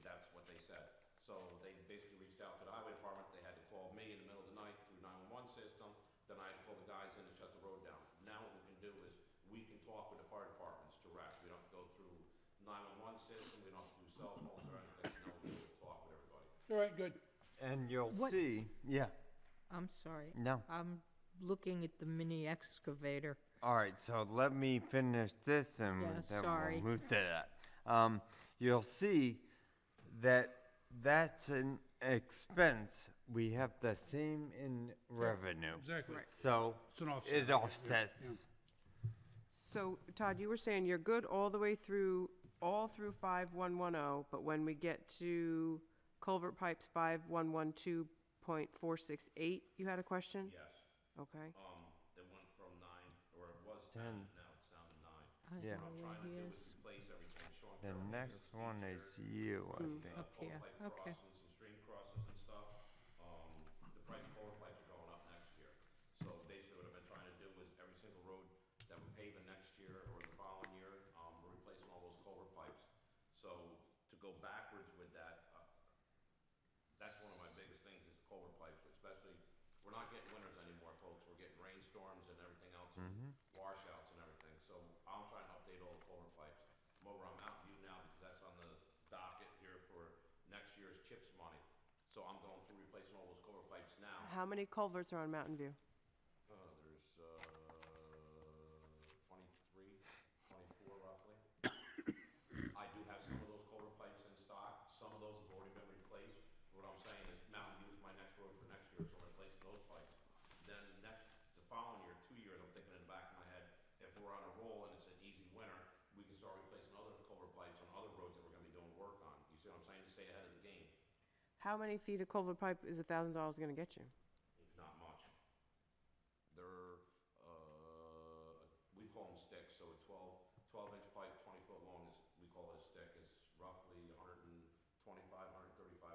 that's what they said. So they basically reached out to the highway department, they had to call me in the middle of the night through 911 system, then I had to call the guys in to shut the road down. Now what we can do is, we can talk with the fire departments direct, we don't have to go through 911 system, we don't have to do cell phones or anything, no, we will talk with everybody. All right, good. And you'll What- see, yeah, I'm sorry. no. I'm looking at the mini excavator. All right, so let me finish this and Yeah, then sorry. we'll move to that. You'll see that that's an expense. We have the same in revenue. Exactly. So It's an offset. it offsets. So Todd, you were saying you're good all the way through, all through 5110, but when we get to culvert pipes 5112.468, you had a question? Yes, Okay. it went from 9, or it was 10, 10. now it's down to 9. I Yeah. don't What I'm know trying to where he do is is. replace everything, Sean. The Carroll next gives us one feature, is you, I think. Up here, culvert pipe okay. crossings and stream crossings and stuff. The price of culvert pipes are going up next year. So basically what I've been trying to do is every single road that we're paving next year or the following year, we're replacing all those culvert pipes. So to go backwards with that, that's one of my biggest things is culvert pipes, especially, we're not getting winters anymore, folks. We're getting rainstorms and everything else, and washouts and everything. So I'm trying to update all the culvert pipes. I'm over on Mountain View now because that's on the docket here for next year's CHIPS money. So I'm going through replacing all those culvert pipes now. How many culverts are on Mountain View? There's 23, 24 roughly. I do have some of those culvert pipes in stock. Some of those have already been replaced. What I'm saying is Mountain View is my next road for next year, so I'm replacing those pipes. Then the following year, 2 years, I'm thinking in the back of my head, if we're on a roll and it's an easy winter, we can start replacing other culvert pipes on other roads that we're gonna be doing work on. You see what I'm saying? To stay ahead of the game. How many feet of culvert pipe is $1,000 gonna get you? Not much. They're, we call them sticks, so a 12-inch pipe, 20-foot long is, we call it a stick, is roughly $125, $135.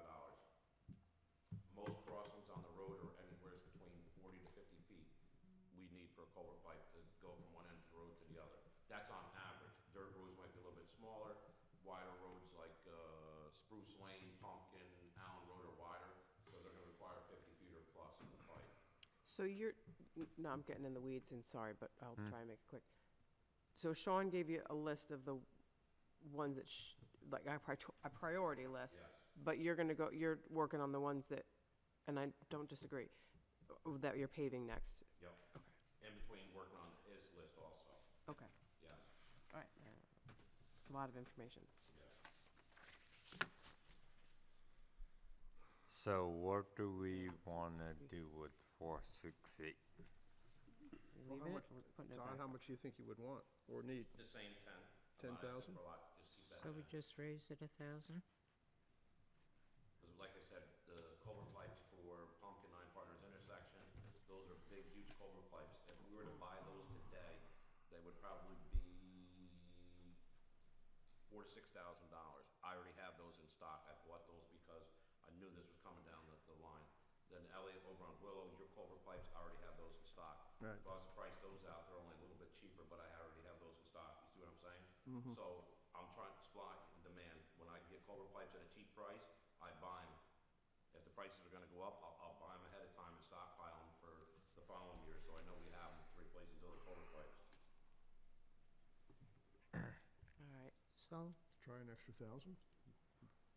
Most crossings on the road are anywhere between 40 to 50 feet we need for a culvert pipe to go from one end of the road to the other. That's on average. Dirt roads might be a little bit smaller, wider roads like Spruce Lane, Pumpkin, Allen Road are wider, so they're gonna require 50 feet or plus in the pipe. So you're, no, I'm getting in the weeds and sorry, but I'll try and make it quick. So Sean gave you a list of the ones that, like a priority list. Yes. But you're gonna go, you're working on the ones that, and I don't disagree, that you're paving next. Yep. In between working on his list also, Okay, yes, all right. It's a lot of information. yes. So what do we want to do with 468? You Well, leaving how it or putting it Todd, back? how much do you think you would want or need? The same 10. I'm not 10,000? asking for a lot, just keep that So we in. just raised it 1,000? Because like I said, the culvert pipes for Pumpkin Nine Partners intersection, those are big, huge culvert pipes. If we were to buy those today, they would probably be $4,000 to $6,000. I already have those in stock. I bought those because I knew this was coming down the line. Then Elliot over on Willow, your culvert pipes, I already have those in stock. Right. If I was to price those out, they're only a little bit cheaper, but I already have those in stock. You see what I'm saying? So I'm trying to supply and demand. When I get culvert pipes at a cheap price, I buy them. If the prices are gonna go up, I'll buy them ahead of time and stockpile them for the following year, so I know we have them to replace these other culvert pipes. All right. So, Try an extra 1,000?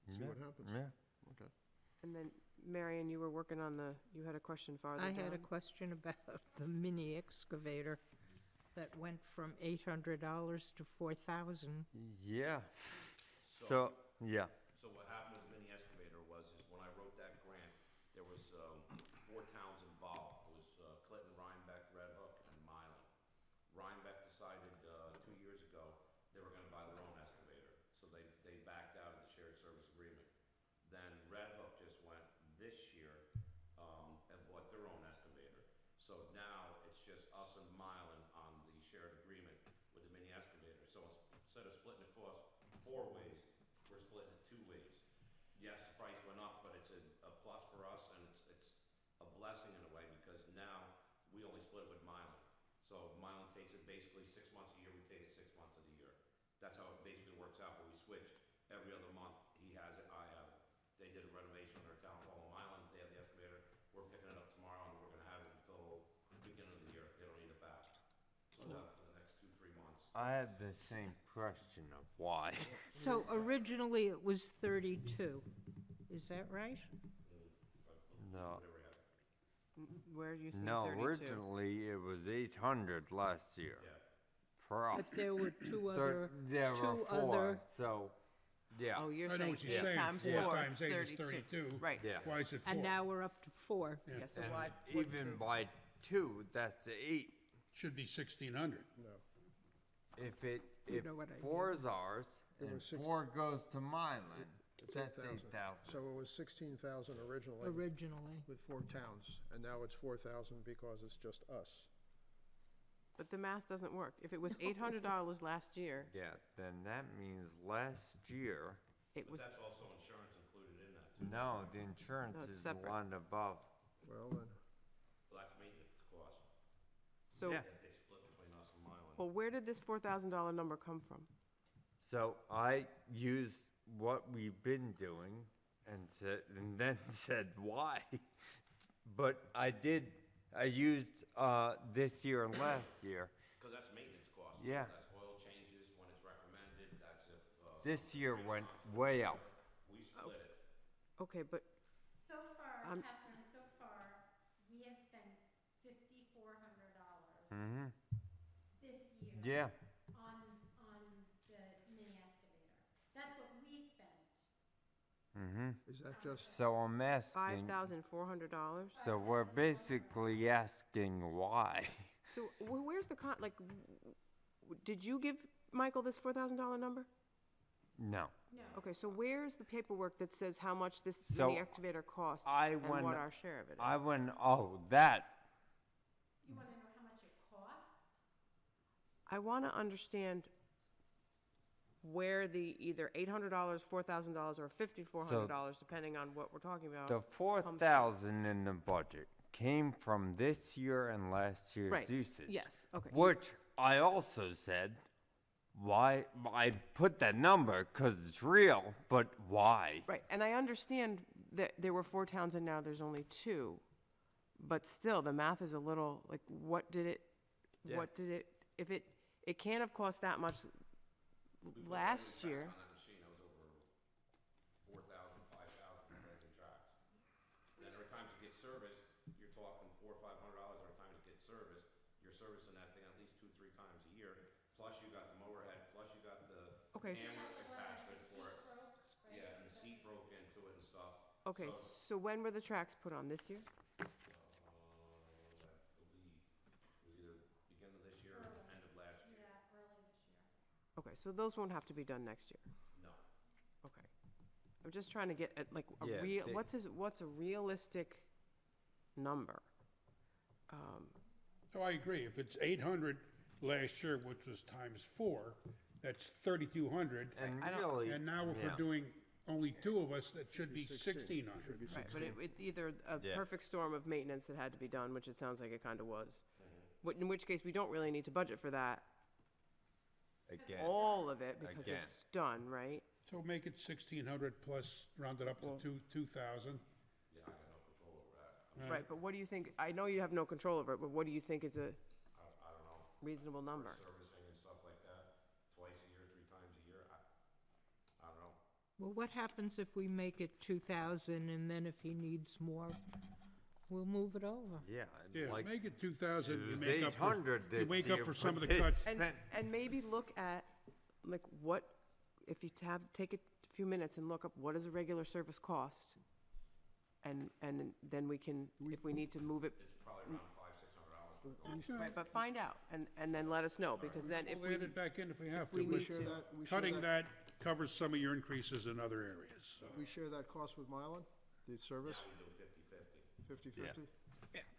See what happens. Yeah. Okay. And then, Marion, you were working on the, you had a question farther I down? had a question about the mini excavator that went from $800 to $4,000. Yeah. So, yeah. So what happened with the mini excavator was, is when I wrote that grant, there was 4 towns involved. It was Clinton, Rhinebeck, Red Hook, and Milan. Rhinebeck decided 2 years ago they were gonna buy their own excavator, so they backed out of the shared service agreement. Then Red Hook just went this year and bought their own excavator. So now it's just us and Milan on the shared agreement with the mini excavator. So instead of splitting the cost 4 ways, we're splitting it 2 ways. Yes, the price went up, but it's a plus for us, and it's a blessing in a way, because now we only split it with Milan. So Milan takes it basically 6 months a year, we take it 6 months of the year. That's how it basically works out, but we switch every other month. He has it, I they did a renovation on their town hall in Island, they have the excavator. We're picking it up tomorrow, and we're gonna have it until beginning of the year, they don't need it back. So that for the next 2-3 months. I had the same question of why. So originally it was 32, is that right? No, Where do you think no, 32? originally it was 800 last year. Yeah. For us. But there were two There- other, There were two four, other- so, yeah. Oh, you're I know saying what you're 8 saying. times 4 4 times is 8 is 32. 32. Right. Yeah. Why is it 4? and now we're up to 4. Yeah, so And why, what's even the- by 2, that's 8. Should be 1,600. No. If know what I mean. 4 is ours, It and was six- 4 goes to Mylan, It's that's 8,000. 8,000. So it was 16,000 originally Originally. with 4 towns, and now it's 4,000 because it's just us. but the math doesn't work. If it was $800 last year, Yeah, then that means last year, it But was, that's also insurance included in that, too. no, the insurance No, it's is separate. one above. Well, then, Well, that's maintenance cost. so, Yeah. They split between us and Mylan. well, where did this $4,000 number come from? So I used what we've been doing and said, and then said why. But I used, this year and last year. Because that's maintenance cost. Yeah. That's oil changes when it's recommended, that's if, This year went way up. we split it. Okay, but, So far, Um, Catherine, so far, we have spent $5,400 Mm-hmm, this year. yeah. On the mini excavator. That's what we spent. Mm-hmm. is that just, So I'm asking, $5,400? so we're basically asking why. So where's the did you give Michael this $4,000 number? No. No. Okay, so where's the paperwork that says how much this So, mini excavator costs I and went- what our share of it is? I went, oh, that, You want to know how much it cost? I want to understand where the either $800, $4,000, or $5,400, depending on what we're talking about. the 4,000 in the budget came from this year and last year's Right, usage. yes, okay. Which I also said, why, I put that number because it's real, but why? Right, and I understand that there were 4 towns and now there's only 2, but still, the math is a little, like, Yeah. if it can't have cost that much We put last every year. tracks on that machine, that was over 4,000, 5,000 every tracks. And every time to get service, you're talking $400-500 every time to get service. You're servicing that thing at least 2-3 times a year. Plus you got the mower head, plus you got the Okay, hammer attachment for it. Yeah, and the seat broke into it and stuff. Okay, so when were the tracks put on, this year? That will be, it was either beginning of this year or end of last year. Yeah, early this year. Okay, so those won't have to be done next year? No. Okay. I'm just trying to get at, like, Yeah, what's a realistic number? So I agree. If it's 800 last year, which was times 4, that's 3,200. And I don't- really, And now if yeah. we're doing only 2 of us, that should be 1,600. should be Right, but it's either a Yeah. perfect storm of maintenance that had to be done, which it sounds like it kind of was. In which case, we don't really need to budget for that, again, all of it, because Again. it's done, right? So make it 1,600 plus, round it up to 2,000. Yeah, I got no control over that. Right, but what do you think, I know you have no control over it, but what do you think is a I don't know. reasonable number? Servicing and stuff like that, twice a year, 3 times a year, I don't know. Well, what happens if we make it 2,000 and then if he needs more, we'll move it over? yeah, Yeah, like, make it it 2,000. You was make up for, 800 you this make up year, for some of but the they cuts. spent- And maybe look at, like, what, if you take a few minutes and look up, what does a regular service cost? And then we can, if we need to move it, It's probably around $500-600 for right, but find out, and then let us know, because then if We'll we, add it back in if we have to. we but need share to. that, we share Cutting that, that covers some of your increases in other areas. So we share that cost with Mylan, the service, we do 50/50. 50/50?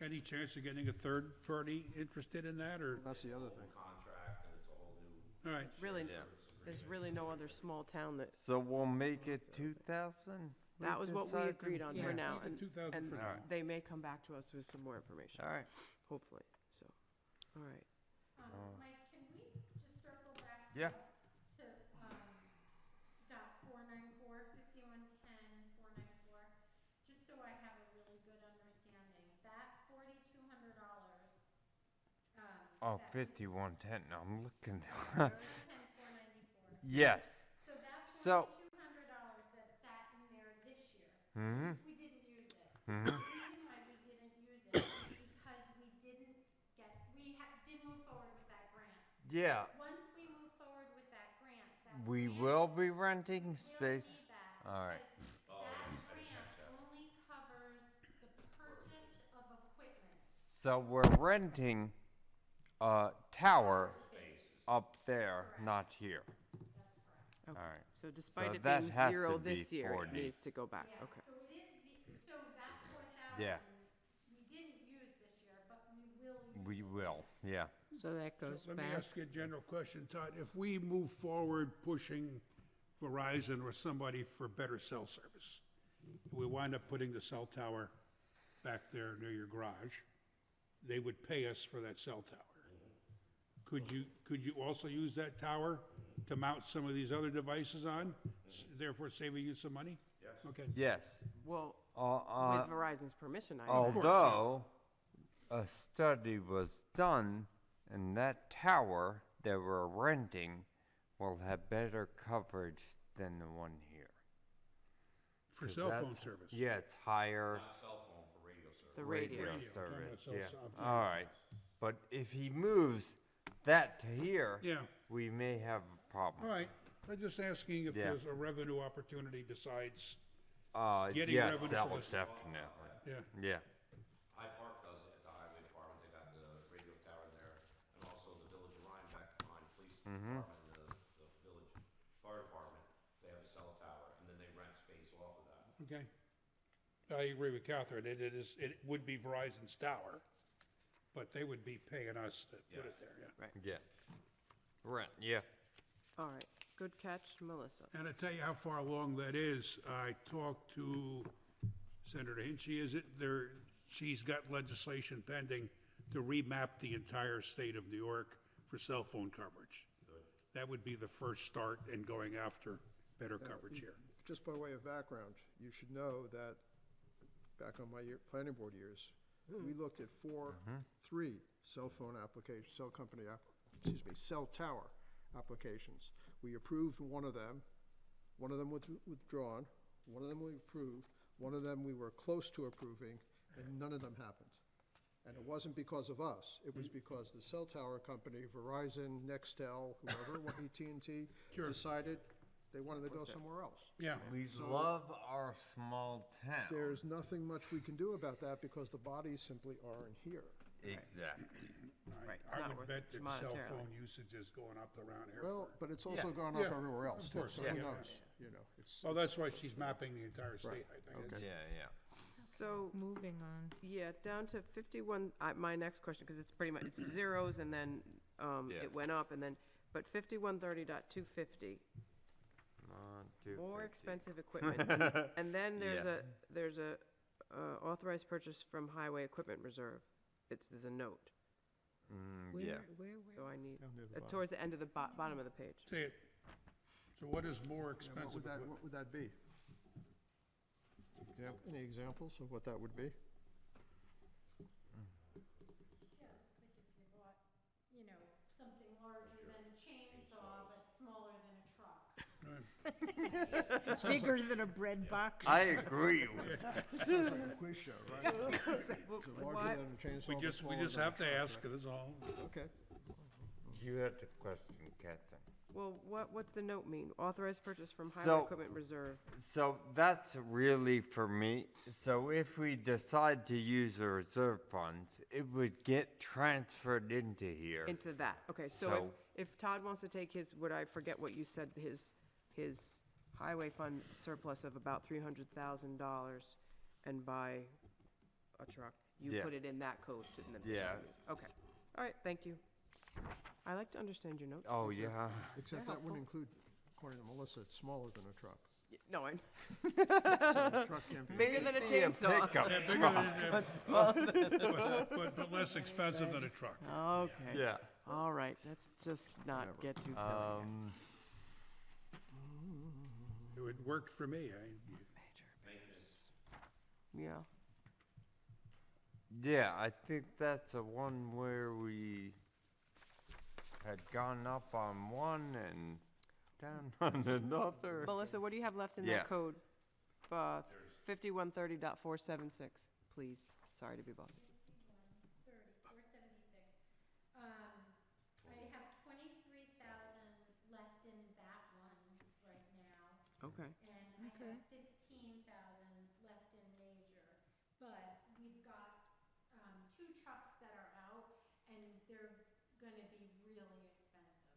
Any chance of getting a third party interested in that, or, That's the other thing. Contract, and it's a whole new. all right, Really, Yeah. there's really no other small town that, So we'll make it 2,000? that was what we decided? agreed on Yeah. for now, Make it and, 2,000 and for now. they may come back to us with some more information, All right, hopefully, so, all right. Mike, can we just circle back? Yeah. To, dot 494, 5110, 494, Oh, that 5110, I'm looking. was 494. Yes, So that's So- only $200 that sat in there this year. mm-hmm, We didn't use it. mm-hmm, The reason why we didn't use it is because we didn't didn't move forward with that grant. yeah, Once we move forward with that grant, that we grant will be renting will space. need that. All right. Because that grant only covers the purchase of equipment. So we're renting a tower up there, not here. All right. So despite it that being has zero to be this year, it 4D. needs to go back, Yeah, okay. so it is, so that 4,000. Yeah. We didn't use this year, but we will use. We will, yeah. So that goes Let me back. ask you a general question, Todd. If we move forward pushing Verizon or somebody for better cell service, we wind up putting the cell tower back there near your garage, they would pay us for that cell tower. Could you also use that tower to mount some of these other devices on, therefore saving you some money? Yes. Okay. Yes. Well, Uh, with Verizon's permission, I although a study was done and that tower that we're renting will have better coverage than the one here. For 'Cause cell phone that's- service. Yeah, it's higher Not cell phone, for radio service. the radio. Radio, service, cell yeah. phone, All right, but if he moves that to here, Yeah, we may have a problem. all right. I'm just asking if Yeah. there's a revenue opportunity besides, getting Yes, revenue that for will this. definitely, yeah. yeah. Hyde Park does it at the highway department, they got the radio tower there, and also the village of Rhinebeck behind the police department, the village fire department, they have a cell tower, and then they rent space off of that. Okay. I agree with Catherine. It would be Verizon's tower, but they would be paying us to put it there, yeah. Yeah. Rent, yeah. All right, good catch, Melissa. And I tell you how far along that is. I talked to Senator Hinchey, is it there, she's got legislation pending to remap the entire state of New York for cell phone coverage. That would be the first start in going after better coverage here. Just by way of background, you should know that back on my planning board years, we looked at three cell phone applications, cell tower applications. We approved one of them was withdrawn, one of them we approved, one of them we were close to approving, and none of them happened. And it wasn't because of us, it was because the cell tower company, Verizon, Nextel, whoever, AT&T, Sure. decided they wanted to go somewhere else. Yeah, We love our small town. There's nothing much we can do about that because the bodies simply aren't here. Exactly. Right, it's I not would worth bet it that cell monetarily. phone usage is going up around here. Well, but it's also Yeah. gone up Yeah, everywhere else, of too, course, so yeah. who knows, you know, it's. Well, that's why she's mapping the entire state, Right, I think. okay. Yeah, yeah. So, Moving on. yeah, down to 51, my next question, because it's pretty much, it's zeros and then Yeah. it went up and then, but 5130.250, more 250. expensive equipment. And then there's a authorized purchase from Highway Equipment Reserve. There's a note, Yeah. Where? so I need, Down near the bottom. towards the end of the bottom of the page. Say it. So what is more Yeah, expensive? what would that be? Any examples of what that would be? Yeah, it's like if you bought, something larger than a chainsaw, but smaller than a truck. Bigger than a bread box? I agree with Sounds like a quiz show, right? Well, So why- larger than a chainsaw. We but just smaller than a have to truck, ask, that's all. right? Okay. you had the question, Catherine. Well, what's the note mean? Authorized purchase from Highway So- Equipment Reserve. So that's really for me. So if we decide to use the reserve funds, it would get transferred into here. Into that, okay, so So- if Todd wants to take his, I forget what you said, his highway fund surplus of about $300,000 and buy a truck, you Yeah. put it in that code in the. Yeah. Okay, all right, thank you. I like to understand your notes. Oh, yeah. Except They're that wouldn't include, according to Melissa, it's smaller than a truck. No, I, So a truck can't be. bigger than a Maybe a chainsaw. pickup Yeah, bigger than, but less expensive than a truck. Okay, Yeah. all right, let's just not get too silly. It worked for me. Yeah, Yeah, I think that's a one where we had gone up on one and down on another. Melissa, what do you have left in Yeah. that code? 5130.476, please. Sorry to be bossy. 476. I have 23,000 left in that one right now, Okay. and I have 15,000 left in major. But we've got, 2 trucks that are out, and they're gonna be really expensive.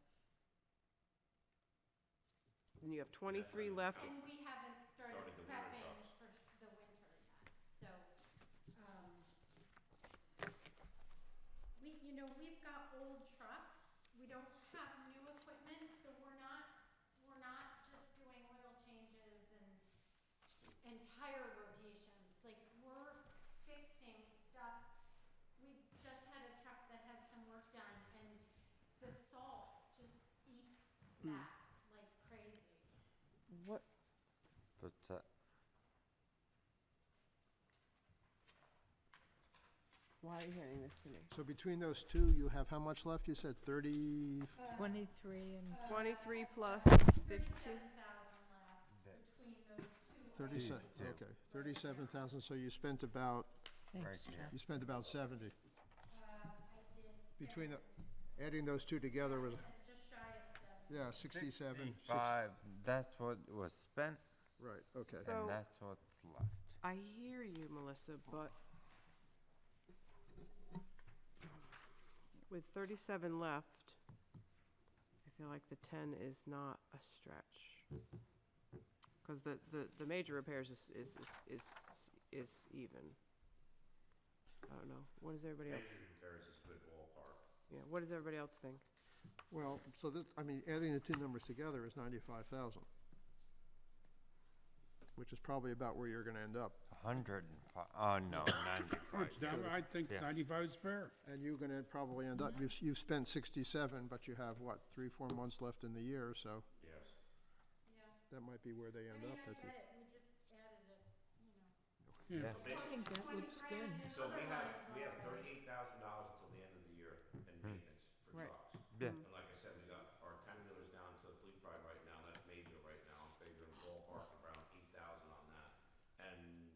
And you have 23 left. And we haven't started Started the winter prepping trucks. for the winter yet, so, we've got old trucks, we don't have new equipment, so we're not just doing oil changes and tire rotations, like, we're fixing stuff. We just had a truck that had some work done, and the salt just eats that like crazy. What, But, why are you handing this to me? So between those two, you have how much left? You said 30, 23 and 23 plus 15? 37,000 left between those two. 37, These two. okay, 37,000, so you spent about, right here. you spent about 70. I did Between the, adding those two together was, just shy of 7. yeah, 67. 65, that's what was spent, Right, okay. So- and that's what's left. I hear you, Melissa, but with 37 left, I feel like the 10 is not a stretch. Because the major repairs is even. I don't know. What does everybody else? Major repairs is a good ballpark. Yeah. What does everybody else think? Well, so that, I mean, adding the two numbers together is 95,000, which is probably about where you're gonna end up. 105, oh no, 95. It's down, I think Yeah. 95 is fair. And you're gonna probably end up, you've spent 67, but you have, what, 3-4 months left in the year, so Yes. Yeah, that might be where they I end mean, up I at the. get it, we just added it, Yeah. I think that looks good. So we have $38,000 until the end of the year in maintenance for Right. trucks. Yeah. And like I said, we got our 10-wheelers down to fleet pride right now, that's major right now, I'm figuring ballpark around 8,000 on that. And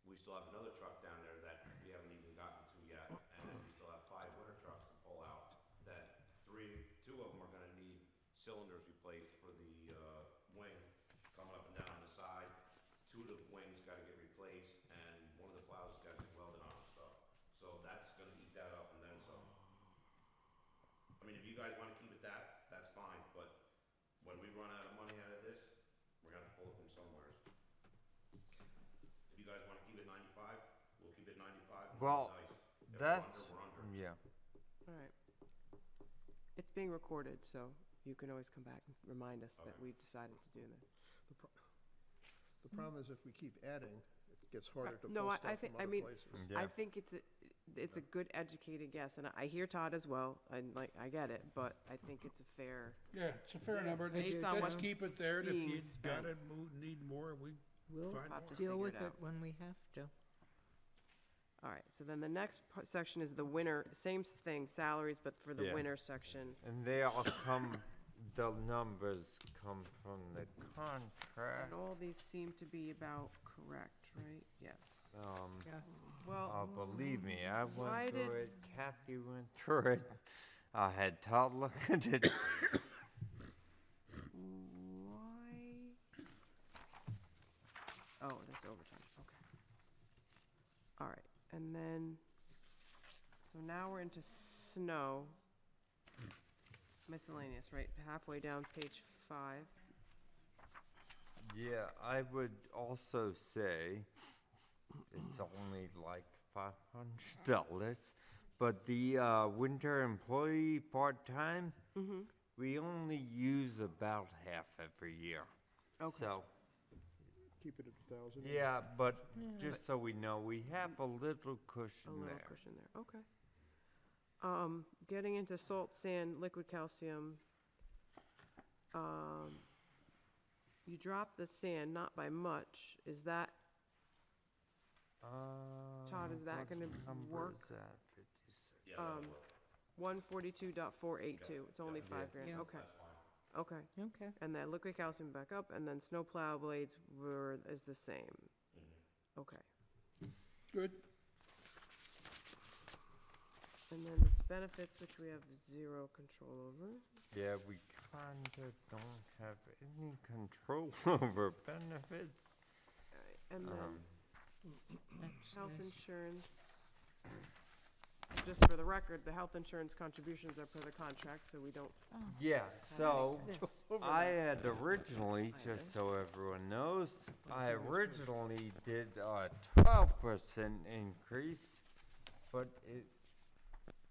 we still have another truck down there that we haven't even gotten to yet, and then we still have 5 winter trucks to pull out, that 2 of them are gonna need cylinders replaced for the, wing coming up and down on the side. 2 of the wings gotta get replaced, and one of the plows has gotta get welded on and stuff. So that's gonna eat that up and then some. I mean, if you guys wanna keep it that's fine, but when we run out of money out of this, we're gonna have to pull it from somewhere. If you guys wanna keep it 95, we'll keep it 95. and Well, nice. If we're that's, under, we're under. yeah. All right. It's being recorded, so you can always come back and remind us that Okay. we've decided to do this. The problem is if we keep adding, it gets harder to No, pull I stuff think- from I other mean, places. Yeah. I think it's a good educated guess, and I hear Todd as well, and I get it, but I think it's a fair. Yeah, it's a fair number. Based on Let's what's keep it there, and if being you spent. gotta need more, we We'll find have to more. deal figure with it it out. when we have to. All right, so then the next section is the winter, same thing, salaries, but for the Yeah. winter section. And they all come, the numbers come from the contract. And all these seem to be about correct, right? Yes. Yeah. Well, Believe me, I Why went through did- it, Kathy went through it. I had Todd look at it. why? Oh, that's overtime, okay. All right, and then, so now we're into snow. Miscellaneous, right, halfway down page 5. Yeah, I would also say it's only like $500, but the winter employee part-time, we only use about half every year. Okay. So, Keep it at 1,000. yeah, but just so we know, we have a little A cushion little there. cushion there, okay. Getting into salt, sand, liquid calcium. You dropped the sand, not by much, is that, Todd, is that what gonna number work? is that? 56. Yes, that'll work. 142.482, it's only 5 grand, Yeah. okay. Okay, Okay. and then liquid calcium back up, and then snow plow blades is the same. Okay, Good. and then it's benefits, which we have 0 control over. Yeah, we kinda don't have any control over benefits. Alright, and then That's health this. insurance. Just for the record, the health insurance contributions are per the contract, so we don't Yeah, so This. I had originally, just so everyone knows, I originally did a 12% increase, but it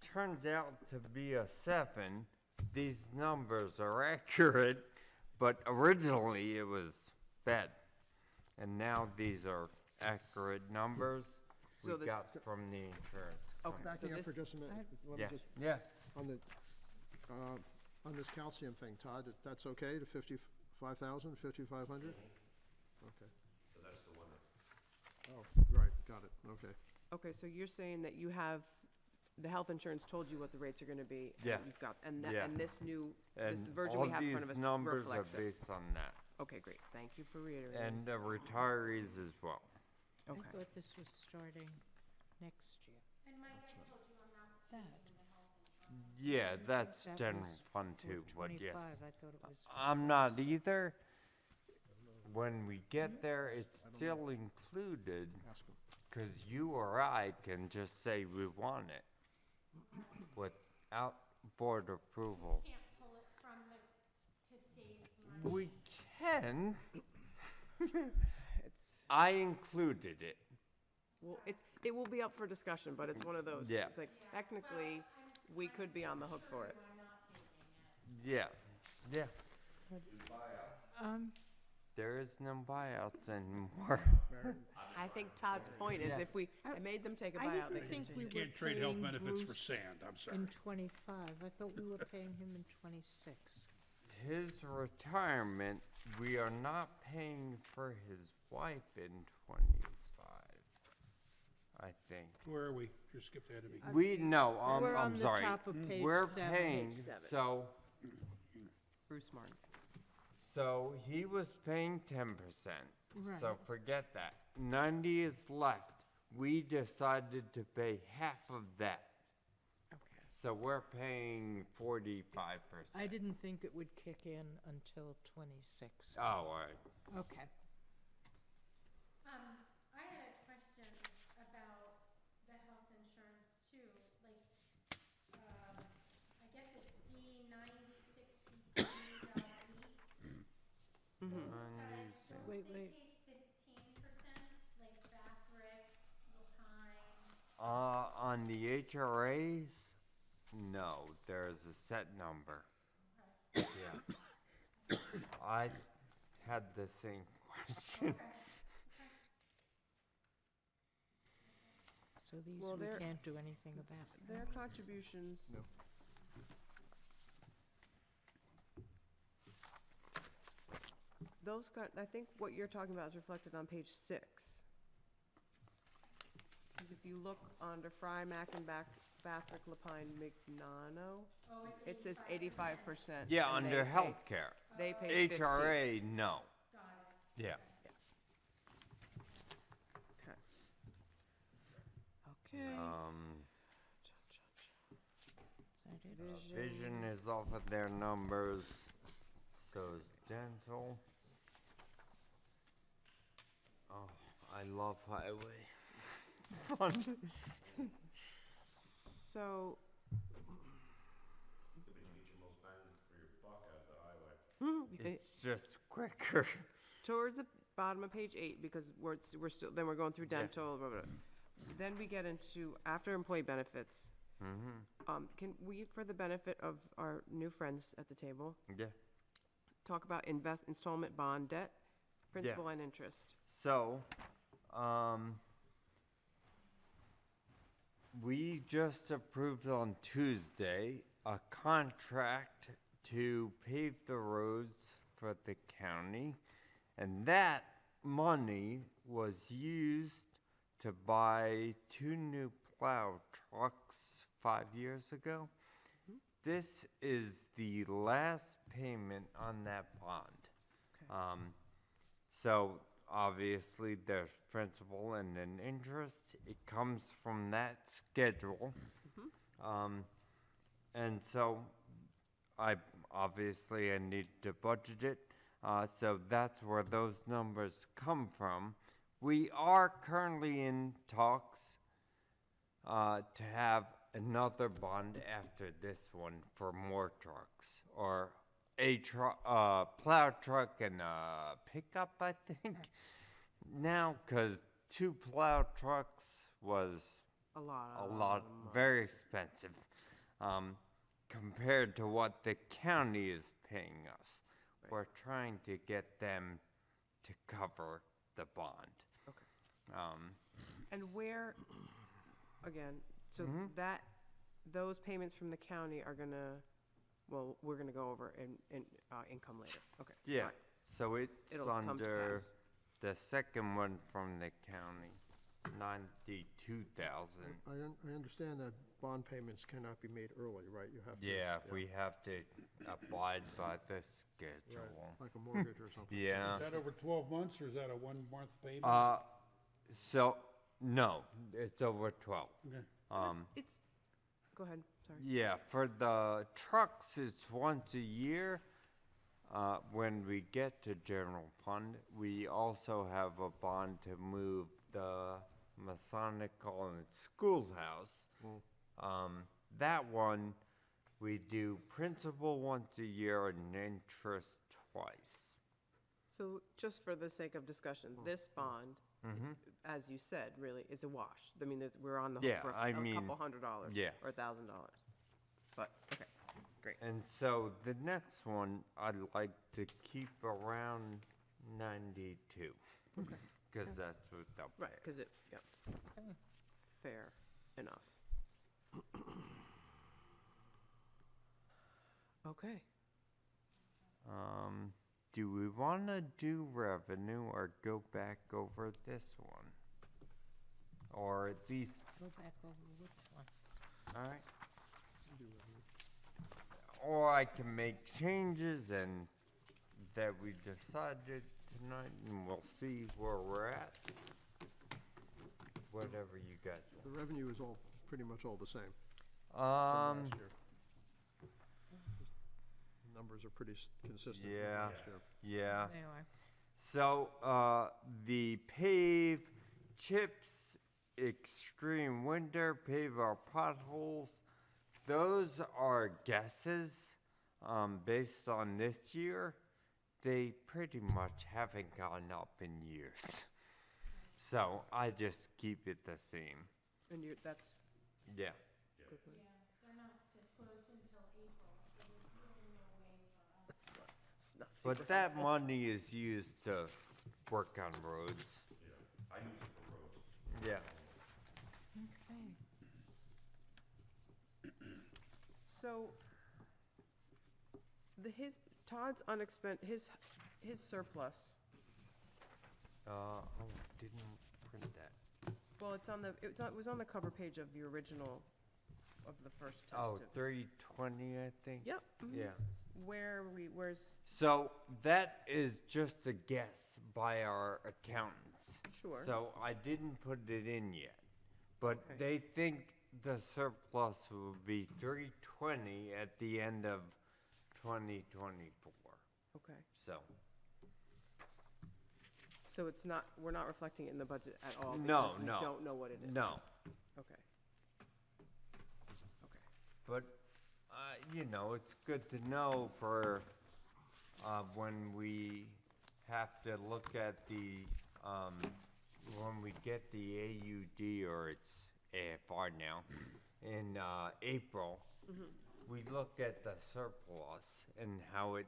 turned out to be a 7. These numbers are accurate, but originally it was bad. And now these are accurate numbers we So that's- got from the insurance Okay. company. Backing up for this- just a minute, let me Yeah, just, yeah. on this calcium thing, Todd, that's okay, to 55,000, 5,500? Okay. So that's the one that, Oh, right, got it, okay. Okay, so you're saying that you have, the health insurance told you what the rates are gonna be? and Yeah. You've got, and that, Yeah. and this new, this And version all we have in front of these us numbers are reflects it? based on that. Okay, great, thank you for reiterating. And retirees as well. I Okay, thought this was starting next year. And Mike, I told you I'm not That. taking the health insurance. Yeah, that's That general was fund for too, but yes. 25, I thought it was. for I'm not either. When we get there, it's still included, Ask him. cause you or I can just say we want it without board approval. Can't pull it from the, to save money. We can, it's, I included it. well, it will be up for discussion, but it's one of those, Yeah. it's like, technically, we could be on the hook for it. I'm not taking it. Yeah, yeah. Um, There is no buyouts anymore. I think Todd's point is Yeah. if I made them take a I buyout, they didn't can think change we it. were Can't trade health paying benefits for Bruce sand, I'm sorry. in 25. I thought we were paying him in 26. His retirement, we are not paying for his wife in 25, I think. Where are we? Just skip ahead of me. We, no, We're on I'm the sorry. top of page We're 7. paying, Page 7. so, Bruce Martin. so he was paying 10%. So Right. forget that. 90 is left. We decided to pay half of that. Okay. So we're paying 45%. I didn't think it would kick in until 26. Oh, all right. Okay. I had a question about the health insurance too, like, I guess it's D9062.8. Guys, don't Wait, they wait. pay 15%, like Bathrick, Lapine? On the HRAs, no, there's a set number. Yeah. I had the same question. So these Well, we they're- can't do anything about. Their contributions. No. Those got, I think what you're talking about is reflected on page 6. 'Cause if you look under Fry, Mackenbach, Bathrick, Lapine, Mignano, it says 85%. Yeah, and under they pay- healthcare. They pay 15. HRA, no. Yeah. Okay. Okay. Is that it? Vision is off of their numbers, so is dental. Oh, I love highway. Fund. So, but you get your most bang for your buck out of the highway. It's just quicker. towards the bottom of page 8, because we're still, then we're going through Yeah. dental, blah, blah, blah. Then we get into, after employee benefits, can we, for the benefit of our new friends at the table, Yeah. talk about installment bond debt, principal and interest? So, we just approved on Tuesday a contract to pave the roads for the county. And that money was used to buy 2 new plow trucks 5 years ago. this is the last payment on that bond. So obviously there's principal and then interest. It comes from that schedule. And so I need to budget it. So that's where those numbers come from. We are currently in talks to have another bond after this one for more trucks, or a plow truck and a pickup, I think. Now, because 2 plow trucks was A lot. a lot, very expensive, compared to what the county is paying us. Right. We're trying to get them to cover the bond. Okay. And where, again, so those payments from the county are gonna, well, we're gonna go over in income later. Okay. Yeah, alright. so it's It'll come to under pass. the second one from the county, 92,000. I understand that bond payments cannot be made early, right? You have to. Yeah, we have to abide by the Right, schedule. like a mortgage or something. Yeah. Is that over 12 months, or is that a 1-month payment? So, no, it's over 12. Okay. It's, go ahead, sorry. Yeah, for the trucks, it's once a year. When we get to general fund, we also have a bond to move the Masonic College Schoolhouse. That one, we do principal once a year and interest twice. So just for the sake of discussion, this bond, as you said, really is a wash. I mean, we're on the hook Yeah, for I a mean, couple $100. yeah. Or $1,000. But, okay, great. And so the next one, I'd like to keep around 92. Because that's what the. Right, because it, yeah. Fair enough. Okay. Do we want to do revenue or go back over this one? Or at least, Go back over which one? all right. Or I can make changes and that we decided tonight, and we'll see where we're at. Whatever you guys The revenue is all, pretty much all the same from want. last year. The numbers are pretty consistent with Yeah. last year. Yeah. They are. So, the pave, chips, extreme winter, pave our potholes, those are guesses, based on this year. They pretty much haven't gone up in years. So I just keep it the same. And that's Yeah. good. One. Yeah, they're not disclosed until April, so there's really no way for us. It's not super But that helpful. money is used to work on roads. I use it for roads. Yeah. Okay. So, Todd's his surplus, Oh, didn't print that. well, it was on the cover page of the original, of the first Oh, tentative. 320, I think. Yep. Yeah. Where's, So that is just a guess by our accountants. Sure. So I didn't put it in yet, but Okay. they think the surplus will be 320 at the end of 2024. okay, So, so we're not reflecting it in the budget at all? No, because we no. don't know what it is? no, Okay. Okay. but, it's good to know for, when we have to look at the, when we get the AUD, or it's AFR now, in, April, we look at the surplus and how it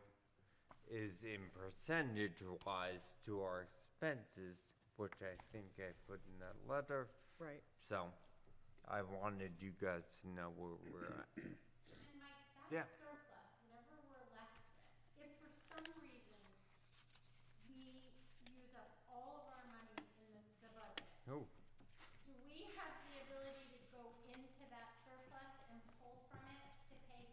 is in percentage-wise to our expenses, which I think I put in that letter. Right. So, I wanted you guys to know where we're at. And Mike, Yeah. that surplus, whatever we're left with, if for some reason we use up all of our money in the budget, Oh, do we have the ability to go into that surplus and pull from it to pay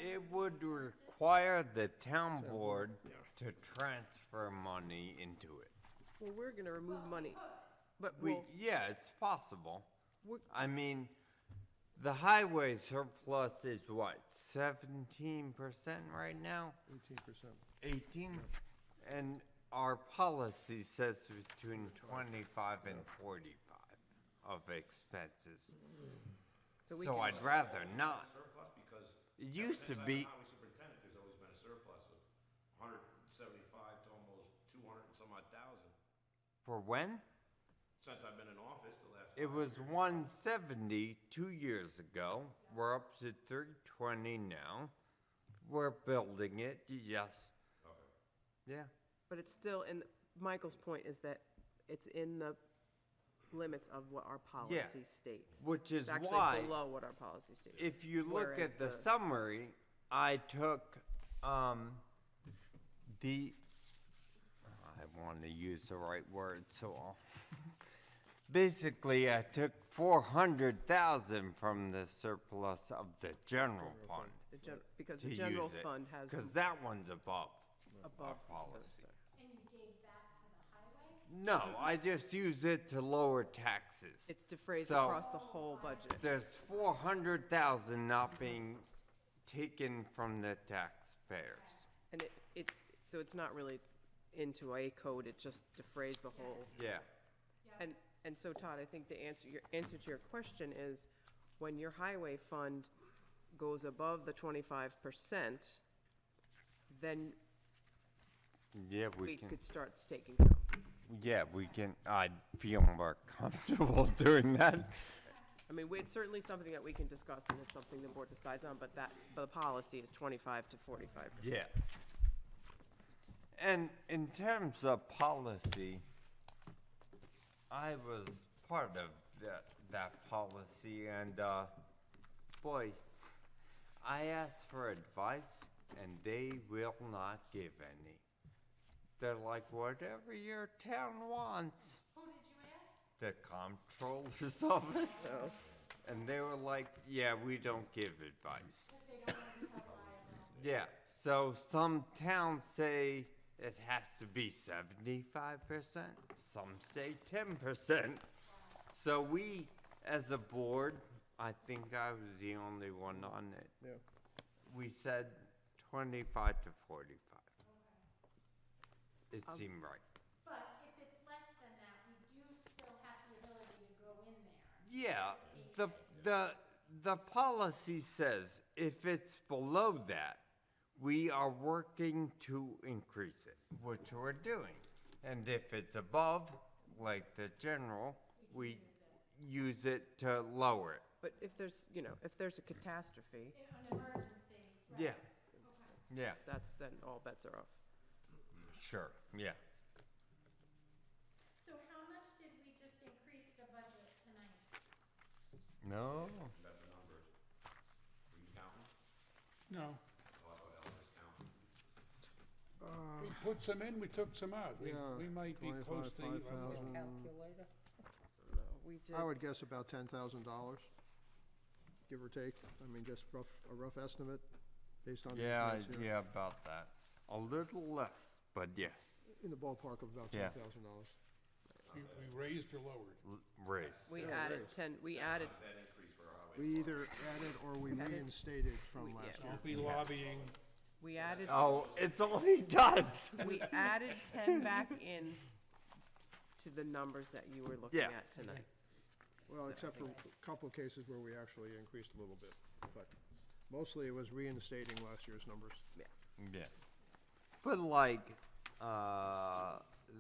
it would require the town board to transfer money into it. Well, we're gonna remove money, but Yeah, it's possible. We're- I mean, the highway surplus is what, 17% right now? 18%. 18? And our policy says between 25 and 45 of expenses. So we So can- I'd rather not. Surplus, because It used to since I've be, been highway superintendent, there's always been a surplus of 175 to almost 200 and some odd thousand. for when? Since I've been in office, the last 5 It was years. 170 2 years ago. We're up to 320 now. We're building it, yes. Yeah. But it's still, and Michael's point is that it's in the limits of what our policy states. Which is It's actually why, below what our policy states. if you look Whereas at the summary, I took, the, I want to use the right word, so I'll, basically, I took 400,000 from the surplus of the general fund Because to the use general it. fund has Because that one's above our above. policy. And you gave that to the highway? No, I just use it to lower taxes. It's defrayed So- across the whole budget. There's 400,000 not being taken from the taxpayers. And so it's not really into a code, it just defrays the whole. Yeah. And so Todd, I think your answer to your question is, when your highway fund goes above the 25%, then Yeah, we we can, could start taking some. yeah, we can, I'd feel more comfortable doing that. I mean, it's certainly something that we can discuss, and it's something the board decides on, but the policy is 25 to 45%. Yeah. And in terms of policy, I was part of that policy, and, boy, I asked for advice, and they will not give any. They're like, whatever your town wants. Who did you ask? The comptroller's office. And they were like, yeah, we don't give advice. If they don't want to be held liable. Yeah, so some towns say it has to be 75%, some say 10%. So we, as a board, I think I was the only one on it. Yeah. We said 25 to 45. It seemed right. But if it's less than that, we do still have the ability to go in there. Yeah, the policy says if it's below that, we are working to increase it, which we're doing. And if it's above, like the general, we use it to lower it. But if there's a catastrophe, An emergency, right? Yeah, Okay. yeah, then all bets are off. sure, yeah. So how much did we just increase the budget tonight? No, About the numbers. Were you counting? No, Oh, I thought Al was counting. we put some in, we took some out. We Yeah, might be 25, close to, 5,000. Calculator? No, we did. I would guess about $10,000, give or take. I mean, just a rough estimate based on the yeah, expense here. yeah, about that. A little less, but yeah, In the ballpark of about Yeah. $10,000. we raised or lowered. raise. We Yeah, added raised. 10, we added, That increase for our highway. We either added or we reinstated from last year. Don't be lobbying. we added, Oh, it's all he does. we added 10 back in to the numbers that you were looking Yeah. at tonight. Well, except for a couple of cases where we actually increased a little bit. But mostly it was reinstating last year's numbers. Yeah. But like,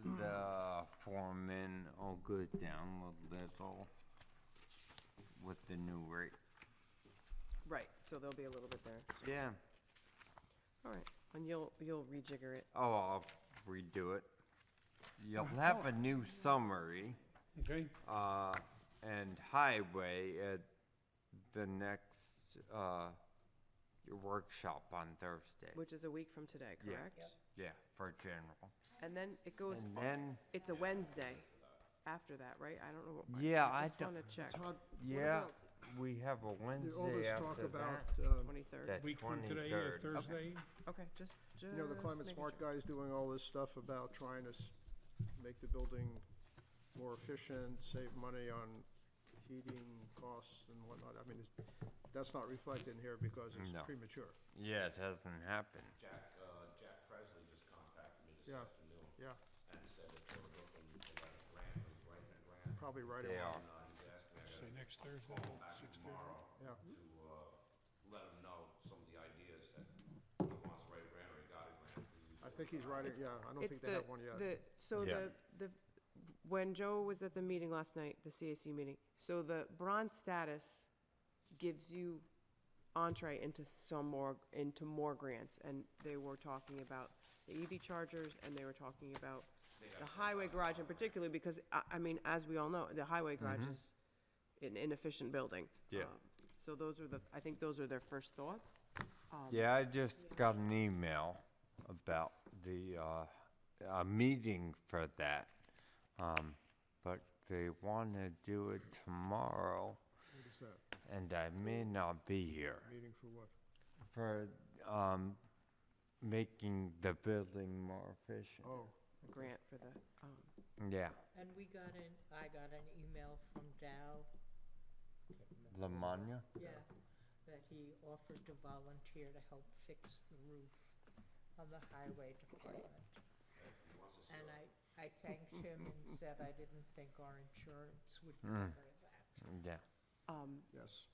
the foreman will go down a little with the new rate. Right, so there'll be a little bit there. Yeah. All right, and you'll rejigger it. Oh, I'll redo it. You'll have a new summary, Okay, and highway at the next, workshop on Thursday. Which is a week from today, Yeah. correct? Yeah, for general. And then it goes, And then, it's a Wednesday after that, right? I don't know. Yeah, I just don't- wanna check. Todd, what yeah, about we have a All Wednesday this talk after about, that? 23rd. That Week from today, 23rd. Thursday? Okay, just you know, the Climate making Smart sure. guy's doing all this stuff about trying to make the building more efficient, save money on heating costs and whatnot. I mean, that's not reflected in here because it's No. premature. Yeah, it hasn't happened. Jack Presley just contacted me this Yeah. afternoon Yeah, and said that they were looking, they got a grant, or he's writing a grant. probably right They along. are. And he's asked me, I Say gotta next Thursday, call back 6:30? tomorrow Yeah. to let him know some of the ideas that he wants to write a grant or he got a grant. I think he's writing, yeah, I don't It's think they have one yet. So Yeah. when Joe was at the meeting last night, the CAC meeting, so the bronze status gives you entree into more grants, and they were talking about the EV chargers, and they were talking about the highway garage in particular, because, I mean, as we all know, the highway garage is an inefficient building. Yeah. So those are I think those are their first thoughts. Yeah, I just got an email about the, a meeting for that. But they wanna do it tomorrow, What is that? and I may not be here Meeting for what? for, making the building more efficient. Oh, A grant for the, Yeah, And I got an email from Dow. Lamagna? Yeah, that he offered to volunteer to help fix the roof on the highway department. And I thanked him and said I didn't think our insurance would cover that. Yeah. yes.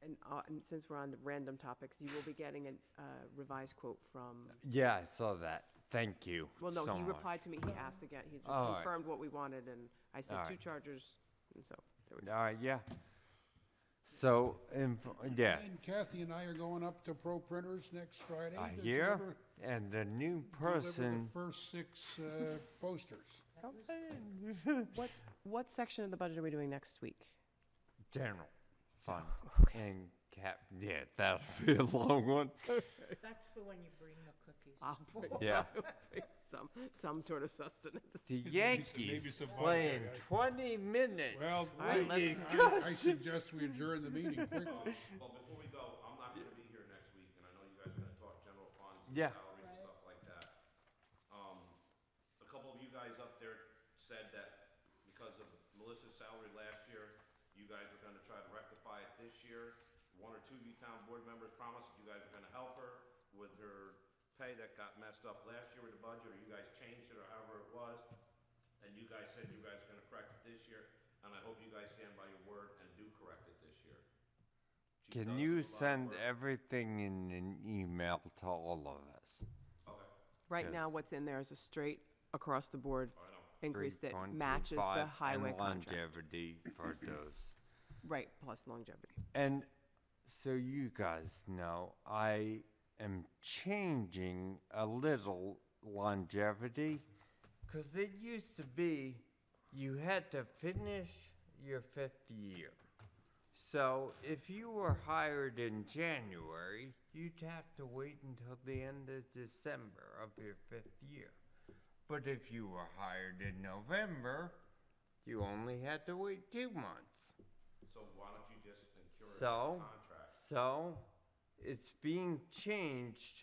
and since we're on the random topics, you will be getting a revised quote from, Yeah, I saw that. Thank you well, no, so he much. replied to me, he asked again, he just All right. confirmed what we wanted, and I said All 2 right. chargers, and so, there we go. All right, yeah. So, yeah, And Kathy and I are going up to Pro Printers next Friday. I to hear, deliver- and the new deliver person, the first 6 posters. What section of the budget are we doing next week? general fund, and cap, yeah, that'll be a long one. That's the one you bring the cookies. I'll bring Yeah. some sort of sustenance. The maybe Yankees some vodka, playing yeah. 20 minutes. Well, All right, I suggest we adjourn the meeting quickly. Well, before we go, I'm not gonna be here next week, and I know you guys are gonna talk general funds and Yeah. salaries and stuff like that. A couple of you guys up there said that because of Melissa's salary last year, you guys are gonna try to rectify it this year. 1 or 2 of you town board members promised that you guys are gonna help her with her pay that got messed up last year with the budget, or you guys changed it, or however it was. And you guys said you guys are gonna correct it this year, and I hope you guys stand by your word and do correct it this year. She Can does you do a lot of send work. everything in an email to all of us? Okay, Right now, Yes. what's in there is a straight, across the board I know. increase that matches the 3.25 highway and contract. longevity for those. Right, plus longevity. And so you guys know, I am changing a little longevity, because it used to be you had to finish your 5th year. So if you were hired in January, you'd have to wait until the end of December of your 5th year. But if you were hired in November, you only had to wait 2 months. So why don't you just ensure it's So, in the contract? so it's being changed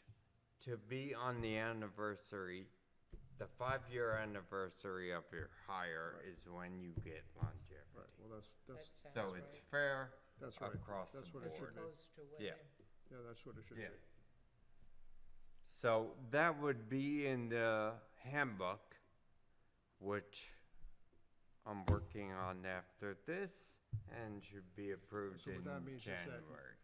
to be on the anniversary. The 5-year anniversary of your hire is when you get longevity. Right, well, that's, That So sounds it's right. fair that's right. across That's the what it As should board. be. opposed to Yeah. women. Yeah, that's what it should be. Yeah. So that would be in the handbook, which I'm working on after this and should be approved So in what that means is that- January.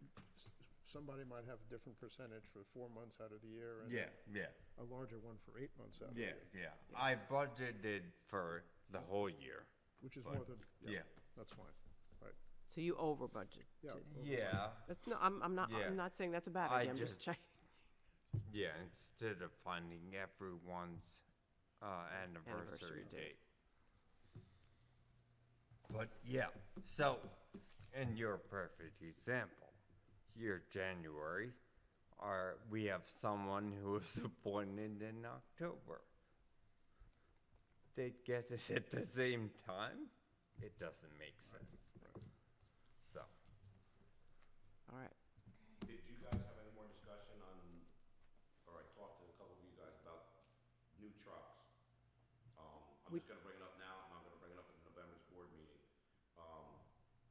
Somebody might have a different percentage for 4 months out of the year and Yeah, yeah. a larger one for 8 months out of the Yeah, year, yeah. I budgeted for the whole year. which is But- more than, yeah, Yeah. that's fine. So you over budget. Yeah. Yeah, That's, no, I'm Yeah. not saying that's a bad I idea, I'm just just- checking. yeah, instead of finding everyone's anniversary Anniversary date. date. But yeah, so, and you're a perfect example. Here, January, we have someone who was appointed in October. They'd get it at the same time? It doesn't make sense. So, All right. Did you guys have any more discussion on, or I talked to a couple of you guys about new trucks? I'm just gonna bring it up now, and I'm gonna bring it up at November's board meeting.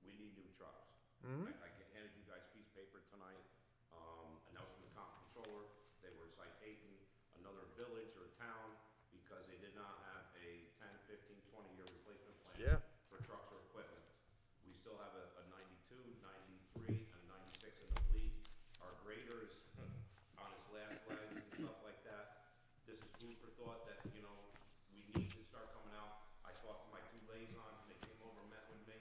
We need new trucks. I handed you guys a piece of paper tonight, and that was from the comp controller. They were citating another village or town because they did not have a 10, 15, 20-year replacement plan Yeah. for trucks or equipment. We still have a 92, 93, and 96 in the fleet. Our grader's on its last legs and stuff like that. This is food for thought that, you know, we need to start coming out. I talked to my two liaisons, and they came over and met with me.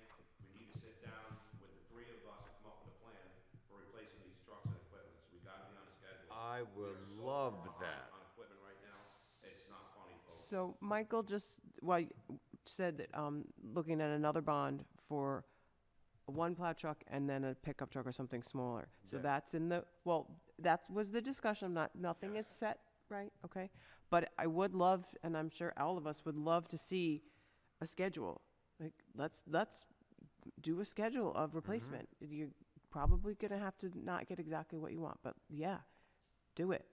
We need to sit down with the three of us and come up with a plan for replacing these trucks and equipment. So we gotta be on a schedule. I We would are so love far behind that. on equipment right now, it's not funny, folks. So Michael just, well, said that, looking at another bond for one plow truck and then a pickup truck or something smaller. So Yeah. that's in the, well, that was the discussion, nothing is set, right, okay? But I would love, and I'm sure all of us would love to see a schedule. Like, let's do a schedule of replacement. You're probably gonna have to not get exactly what you want, but yeah, do it.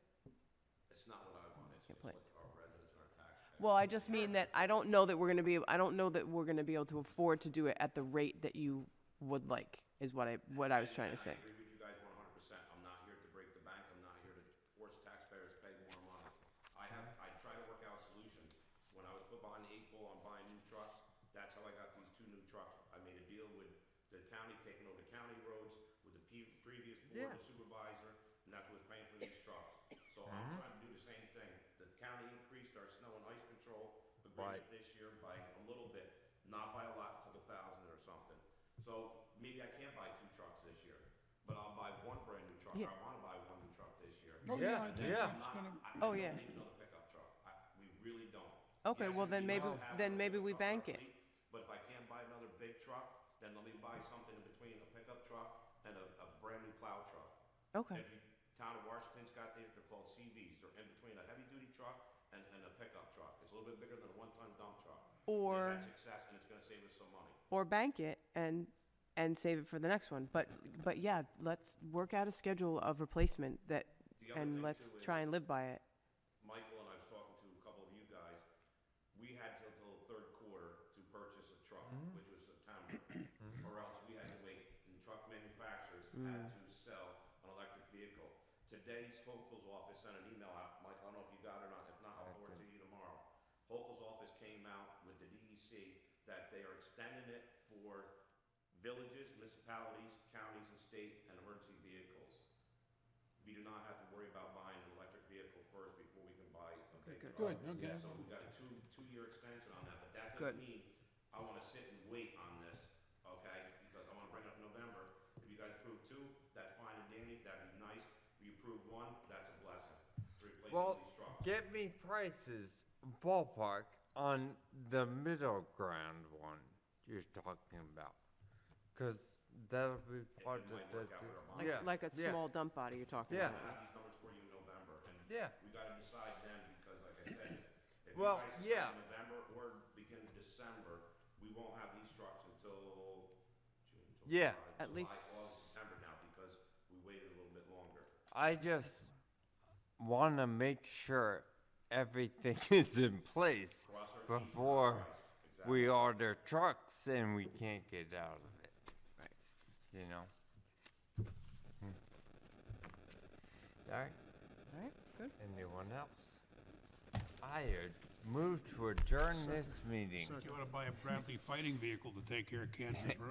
It's not what I want, it's Can't what play. our residents and our taxpayers. Well, I just mean that I don't know that we're gonna be, I don't know that we're gonna be able to afford to do it at the rate that you would like, is what I was trying to say. I agree with you guys 100%. I'm not here to break the bank. I'm not here to force taxpayers to pay more money. I try to work out solutions. When I was put behind the 8 ball on buying new trucks, that's how I got these 2 new trucks. I made a deal with the county taking over county roads, with the previous board of supervisor, and that's what's paying for these trucks. So I'm trying to do the same thing. The county increased our snow and ice control agreement Right. this year by a little bit, not by a lot, a couple thousand or something. So maybe I can't buy 2 trucks this year, but I'll buy 1 brand new truck. Yeah. I wanna buy 1 new truck this year. Oh, Yeah, I think yeah. that's gonna, Oh, We yeah. don't need another pickup truck. We really don't. Okay, Yes, well we then maybe, all have then a maybe we pickup truck in bank our it. fleet, But if I can't buy another big truck, then let me buy something in between a pickup truck and a brand new plow truck. Okay, If you, town of Washington's got these, they're called CVs. They're in between a heavy-duty truck and a pickup truck. It's a little bit bigger than a one-ton dump truck. Or- That's excess, and it's gonna save us some money. or bank it and save it for the next one. But yeah, let's work out a schedule of replacement that, The other and thing, let's too, is try and live by it. Michael and I was talking to a couple of you guys, we had till the third quarter to purchase a truck, which was September, or else we had to wait. And truck manufacturers had to sell an electric vehicle. Today's Hochul's office sent an email out, Michael, I don't know if you got it or not, if not, I'll forward it to you tomorrow. Hochul's office came out with the DEC that they are extending it for villages, municipalities, counties, and state, and emergency vehicles. We do not have to worry about buying an electric vehicle first before we can buy a big truck. good, okay. So we got a two-year extension on that, but that Good. doesn't mean I wanna sit and wait on this, okay? Because I wanna bring it up in November. If you guys approve 2, that's fine and dandy, that'd be nice. If you approve 1, that's a blessing, to replace Well, these trucks. get me prices, ballpark, on the middle ground one you're talking about. Cause that'll be part of might the, work out with our Like, yeah, like a yeah, small dump body you're talking Yeah. I'll about. have these numbers for you in November, and yeah. we gotta decide then, because like I said, if you Well, guys yeah. decide in November or beginning of December, we won't have these trucks until June, Yeah. July, At least- August, September now, because we waited a little bit longer. I just wanna make sure everything is in place Cross our Ts, before dot our Is. Exactly. we order trucks and we can't get out of it. Right. You know? Alright, All right, good. anyone else? I move to adjourn this meeting. If you wanna buy a Bradley fighting vehicle to take care of Kansas Road.